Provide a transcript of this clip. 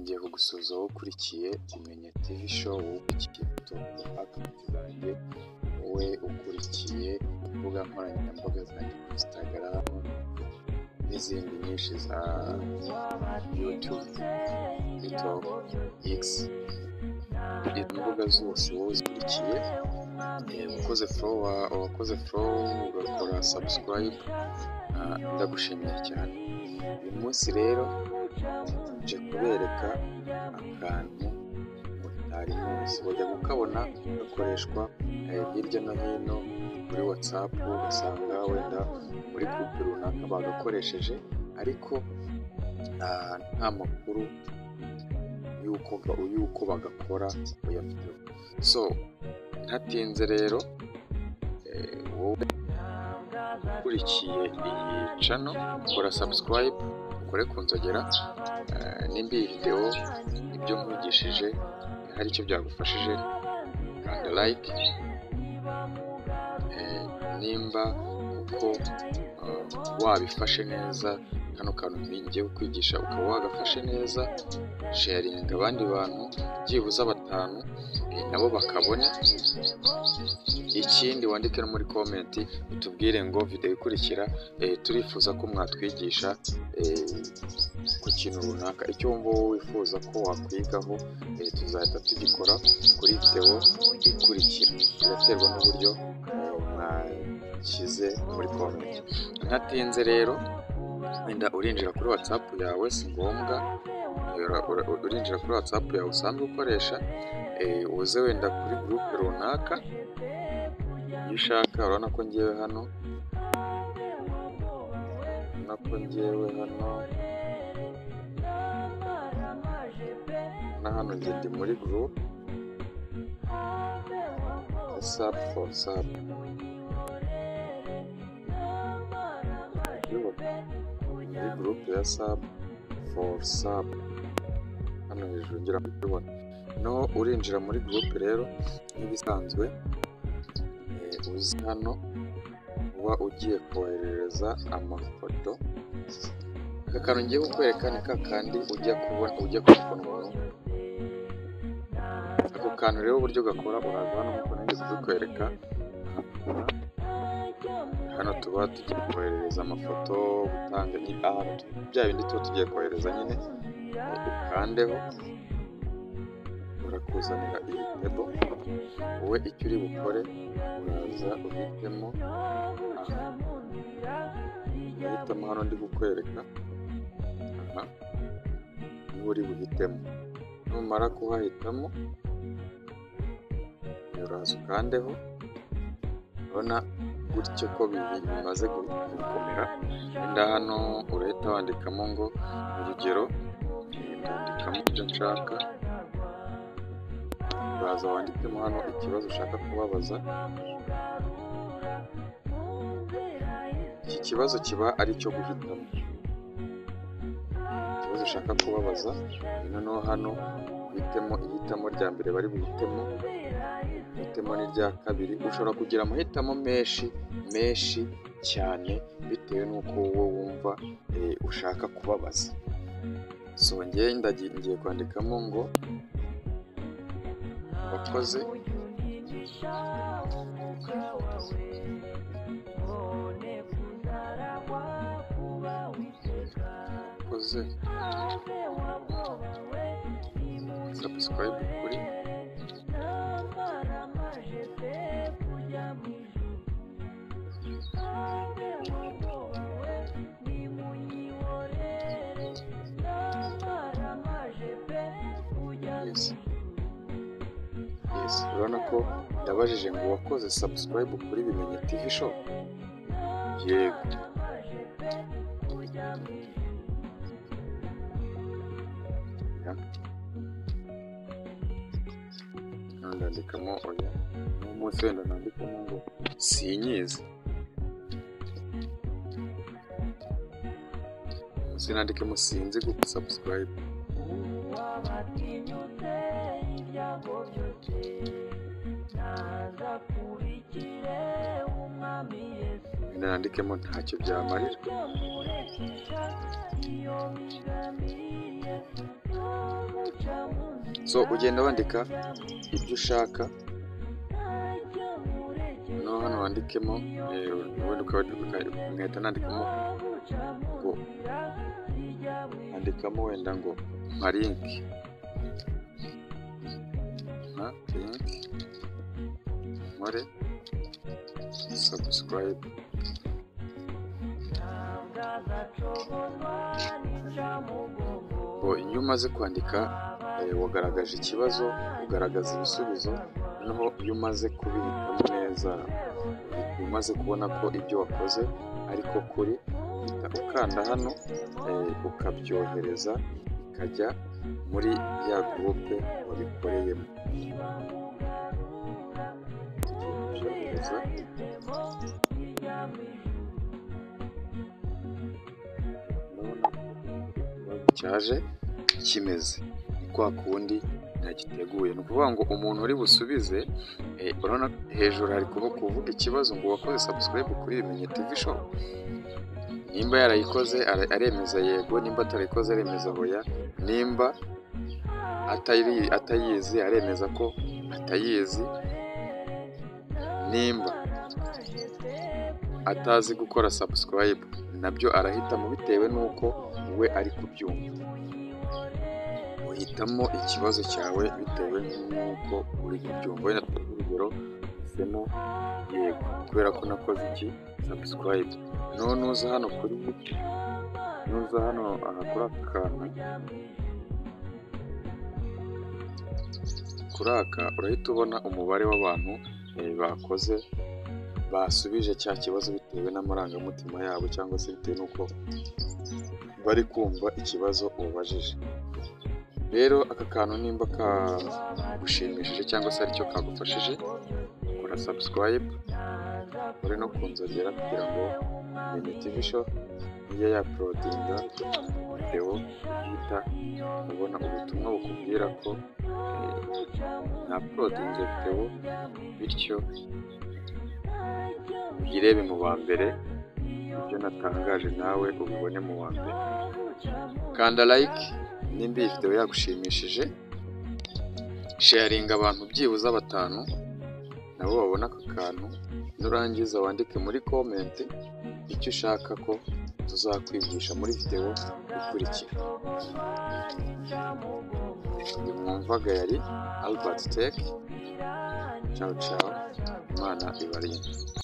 ngiye kugusuhuza wowe ukurikiye Bimenye TV show, wowe ukurikiye akawunti zanjye, wowe ukurikiye imbuga nkoranyambaga zanjye Instagram n'izindi nyinshi za YouTube, TikTok, X. Izi mbuga zose wowe uzikurikiye, wakoze follow ugakora subscribe, ndagushimiye cyane. Uyu munsi rero nje kubereka akantu mutari muzi, wajya kukabona gakoreshwa hirya no hino kuri WhatsApp, ugasanga wenda muri groupe runaka bagakoresheje, ariko nta makuru y'uko bagakora uyafite. So ntatinze rero, wowe ukurikiye iyi channel kora subscribe, ukore ku nzogera, nimba iyi video ibyo nkwigishije hari icyo byagufashije kanda like, nimba uko wabifashe neza kano kantu ngiye kukwigisha ukaba wagafashe neza, sharinga abandi bantu byibuze 5 nabo bakabone. Ikindi wandike no muri comment utubwire ngo video ikurikira turifuza ko mwatwigisha ku kintu runaka, icyo wumva wowe wifuza ko wakwigaho, tuzahita tugikora kuri video ikurikira. Biraterwa n'uburyo mwashyize muri comment. Ntatinze rero, wenda urinjira kuri WhatsApp yawe, si ngombwa urinjira kuri WhatsApp yawe usanzwe ukoresha, uze wenda kuri groupe runaka iyo ushaka. Urabona ko ngewe hano, na hano njye ndi muri groupe sub for sub, muri groupe ya sub for sub hano hejuru ngira kubibona. No urinjira muri groupe rero nk'ibisanzwe, uzi hano uba ugiye koherereza amafoto. Aka kantu ngiye kukwereka ni kakandi ujya kubona umuntu. Ako kantu rero uburyo gakora, uraza hano nk'uko nindi kubikwereka. Hano tuba tugiye koherereza amafoto, gutanga ahantu bya bindi tuba tugiye kohereza nyine, ukandeho barakuzanira iyi table. Wowe icyo uri bukore, uraza uhitemo hano ndi kukwereka, niho uri buhitemo. Numara kuhahitamo uraza ukandeho. Urabona gutyo ko bimaze gukomera. Wenda hano urahita wandikamo ngo urugero, ndandikamo ibyo nshaka. Uraza wandikemo hano ikibazo ushaka kubabaza. Iki kibazo kiba ari cyo guhitamo, ikibazo ushaka kubabaza. Noneho hano uhitemo ihitamo rya mbere bari buhitemo, uhitemo n'irya kabiri. Ushobora kugira amahitamo menshi cyane bitewe n'uko wowe wumva ushaka kubabaza. So ngiye kwandikamo ngo wakoze subscribe kuri yes. Urabona ko ndabajije ngo wakoze subscribe kuri Bimenye TV show. Yego. Ndandikamo oya, n'umunsi wenda nandikamo ngo sinyizi. Sinandikemo sinzi gusa subscribe. Nandikemo ntacyo byamarira. so ugenda wandika ibyo ushaka, no hano wandikemo ubundi ugahita nandikamo ngo andikamo wenda ngo nka link nkore subscribe. Iyo umaze kwandika wagaragaje ikibazo, ugaragaza ibisubizo, noneho iyo umaze kubihitamo neza, umaze kubona ko ibyo wakoze ariko kuri, ukanda hano ukabyohereza bikajya muri ya groupe wabikoreyemo. Cyaje kimeze kwa kundi nagiteguye. Ni ukuvuga ngo umuntu uri busubize, urabona hejuru hari kuvuga ikibazo ngo wakoze subscribe kuri Bimenye TV Show. Nimba yarayikoze aremeza yego, nimba atarayikoze aremeza hoya, nimba atayizi aremeza ko atayizi, nimba atazi gukora subscribe nabyo arahitamo bitewe n'uko we ari kubyumva. Uhitamo ikibazo cyawe bitewe n'uko uri kubyumva. Wenda urugero hisemo yego kubera ko nakoze iki subscribe. Nuza hano kuri kuri aka urahita ubona umubare w'abantu bakoze basubije cya kibazo bitewe n'amarangamutima yabo, cyangwa se bitewe n'uko bari kumva ikibazo ubajije. Rero aka kantu nimba kagushimishije cyangwa se aricyo kagufashije, kora subscribe, uri no kunzogera kugira ngo Bimenye TV Show iyo yaprodinga video uhita ubona ubutumwa bukubwira ko naprodinze video, bityo uyirebe mu wa mbere, ibyo natangaje nawe ubibone mu wa mbere. Kanda like nimba iyi video yagushimishije, sharinga abantu byibuze 5 nabo babona aka kantu, nurangiza wandike muri comment icyo ushaka ko tuzakwigisha muri video ikurikira. Uyu mwumvaga yari Albert Tech. Ciao ciao, Imana ibarinde.